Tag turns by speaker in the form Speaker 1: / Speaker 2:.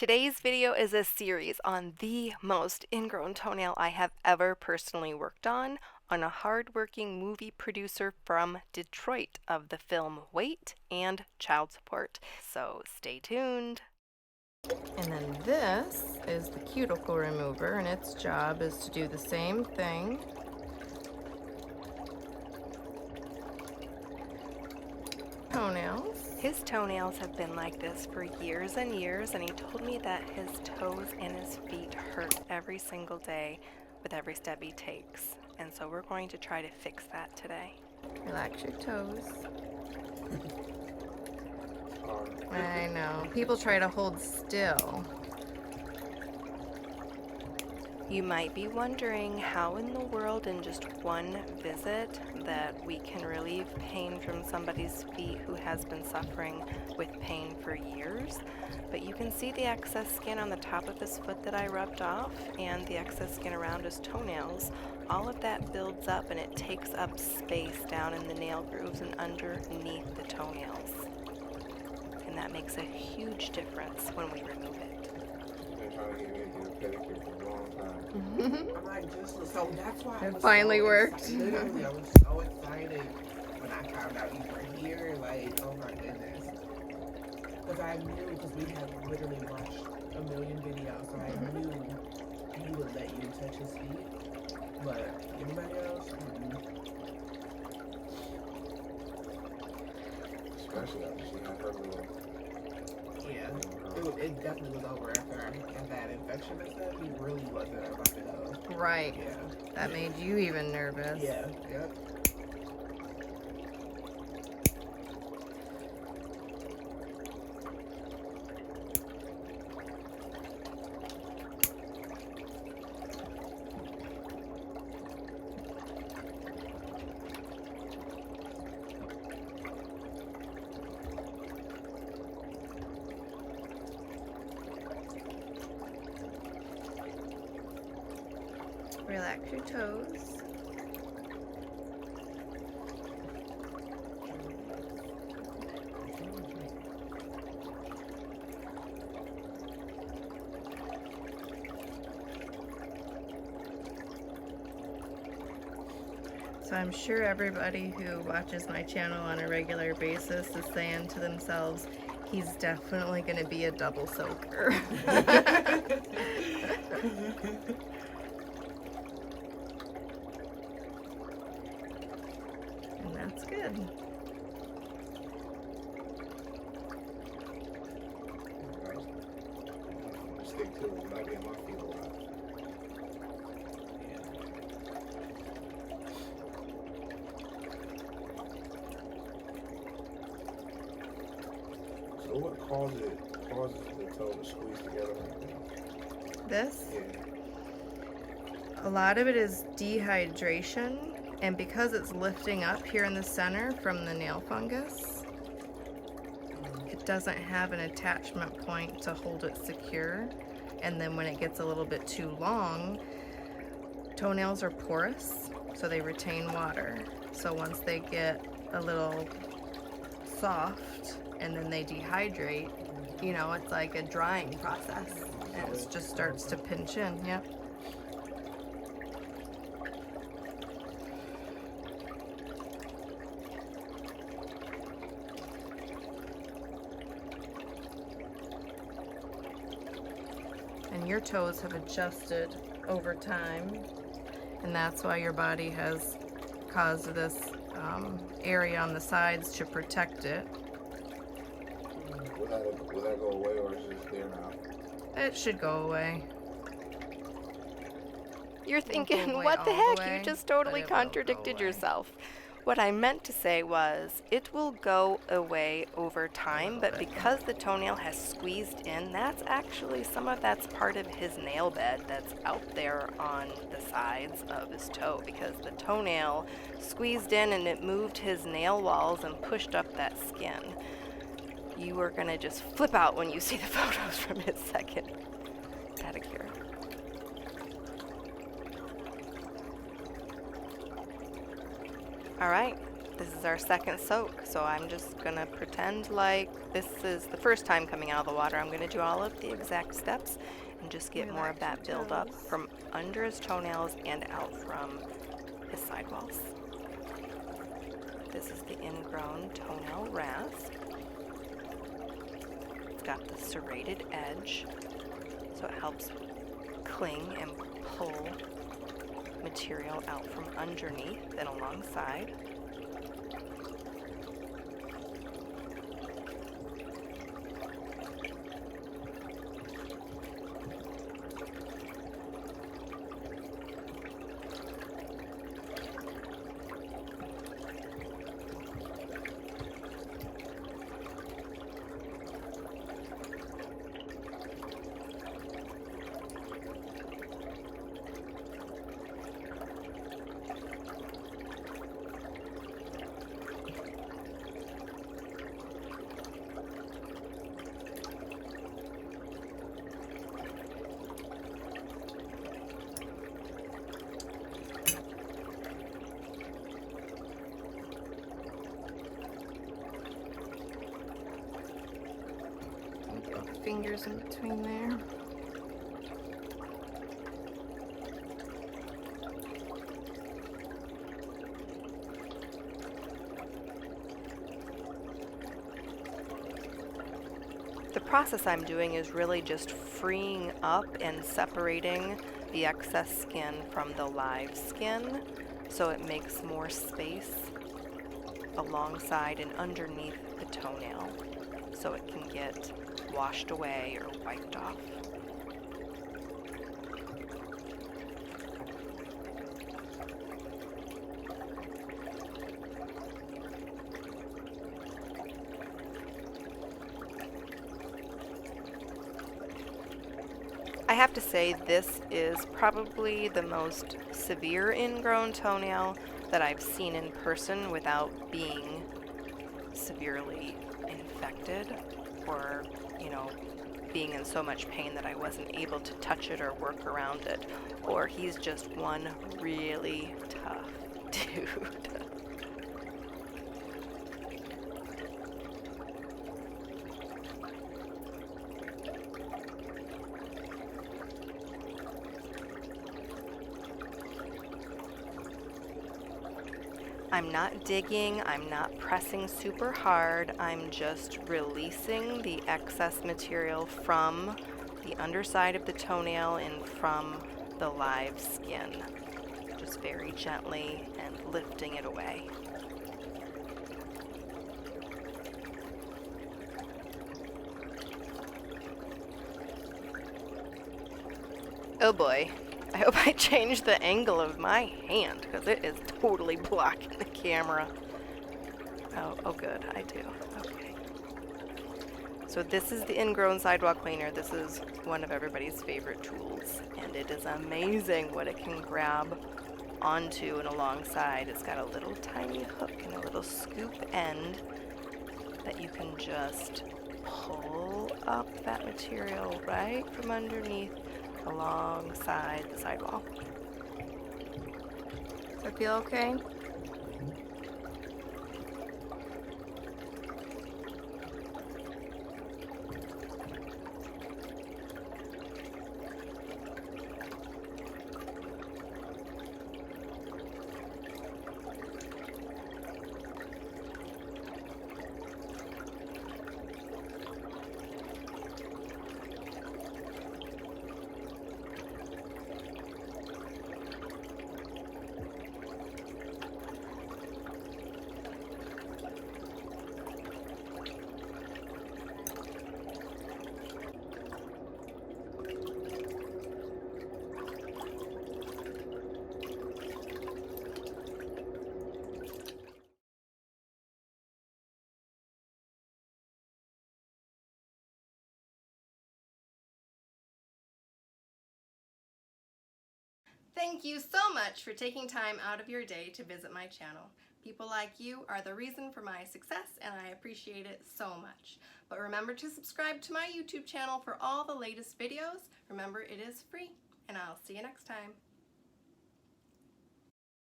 Speaker 1: Today's video is a series on the most ingrown toenail I have ever personally worked on a hard-working movie producer from Detroit of the film Wait and Child Support. So stay tuned. And then this is the cuticle remover, and its job is to do the same thing. Toenails. His toenails have been like this for years and years, and he told me that his toes and his feet hurt every single day with every step he takes. And so we're going to try to fix that today. Relax your toes. I know. People try to hold still. You might be wondering how in the world in just one visit that we can relieve pain from somebody's feet who has been suffering with pain for years. But you can see the excess skin on the top of his foot that I rubbed off and the excess skin around his toenails. All of that builds up and it takes up space down in the nail grooves and underneath the toenails. And that makes a huge difference when we remove it.
Speaker 2: Been trying to get me to do a pedicure for a long time.
Speaker 3: I'm like, so that's why
Speaker 1: It finally worked.
Speaker 3: Literally, I was so excited when I found out you were here. Like, oh my goodness. Because I knew, because we had literally watched a million videos, so I knew he would let you touch his feet. But anybody else?
Speaker 2: Especially after she had her little.
Speaker 3: Yeah, it definitely was over after I had that infection and stuff. He really wasn't about to go.
Speaker 1: Right.
Speaker 3: Yeah.
Speaker 1: That made you even nervous.
Speaker 3: Yeah, yep.
Speaker 1: Relax your toes. So I'm sure everybody who watches my channel on a regular basis is saying to themselves, he's definitely going to be a double soaker. And that's good.
Speaker 2: Stick to it. Might be on my feet a lot. So what causes the toe to squeeze together like that?
Speaker 1: This?
Speaker 2: Yeah.
Speaker 1: A lot of it is dehydration, and because it's lifting up here in the center from the nail fungus, it doesn't have an attachment point to hold it secure. And then when it gets a little bit too long, toenails are porous, so they retain water. So once they get a little soft and then they dehydrate, you know, it's like a drying process, and it just starts to pinch in. Yep. And your toes have adjusted over time, and that's why your body has caused this area on the sides to protect it.
Speaker 2: Will that go away, or is it just there now?
Speaker 1: It should go away. You're
Speaker 4: Won't go
Speaker 1: thinking,
Speaker 4: away
Speaker 1: what the
Speaker 4: all
Speaker 1: heck?
Speaker 4: the way,
Speaker 1: You just
Speaker 4: but
Speaker 1: totally
Speaker 4: it will go
Speaker 1: contradicted
Speaker 4: away.
Speaker 1: yourself. What I meant to say was, it will go away over time, but because the toenail has squeezed in, that's actually, some of that's part of his nail bed that's out there on the sides of his toe, because the toenail squeezed in and it moved his nail walls and pushed up that skin. You are gonna just flip out when you see the photos from his second pedicure. All right, This is our second soak, so I'm just gonna pretend like this is the first time coming out of the water. I'm gonna do all of the exact steps and just get more of that buildup from under his toenails and out from his sidewalls. This is the ingrown toenail rasp. It's got the serrated edge, so it helps cling and pull material out from underneath and alongside.
Speaker 4: Fingers in between there.
Speaker 1: The process I'm doing is really just freeing up and separating the excess skin from the live skin, so it makes more space alongside and underneath the toenail, so it can get washed away or wiped off. I have to say this is probably the most severe ingrown toenail that I've seen in person without being severely infected or, being in so much pain that I wasn't able to touch it or work around it. Or he's just one really tough dude. I'm not digging, I'm not pressing super hard, I'm just releasing the excess material from the underside of the toenail and from the live skin. Just very gently and lifting it away. Oh boy. I hope I changed the angle of my hand because it is totally blocking the camera. Oh good, I do. Okay. So this is the ingrown sidewalk cleaner. This is one of everybody's favorite tools, and it is amazing what it can grab onto and alongside. It's got a little tiny hook and a little scoop end that you can just pull up that material right from underneath alongside the sidewall.
Speaker 4: Does that feel okay?
Speaker 1: Thank you so much for taking time out of your day to visit my channel. People like you are the reason for my success, and I appreciate it so much. But remember to subscribe to my YouTube channel for all the latest videos. Remember, it is free, and I'll see you next time.